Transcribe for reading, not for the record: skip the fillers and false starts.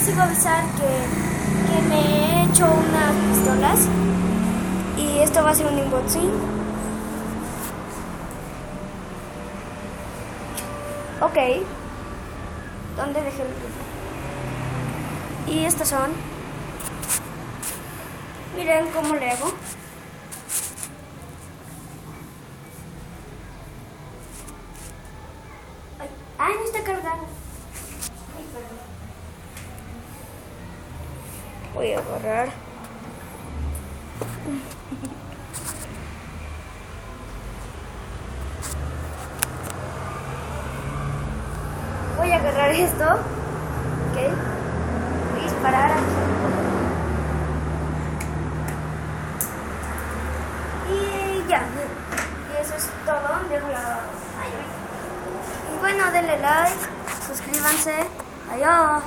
les iba a avisar que me he hecho unas pistolas y esto va a ser un unboxing. Ok, ¿dónde dejé el libro? Y estas son, miren cómo le hago. Ay, no está cargado. Ay, perdón. Voy a agarrar. Voy a agarrar esto. Ok. Voy a disparar aquí. Y ya. Y eso es todo. Dejo la... Y bueno, denle like, suscríbanse. Adiós.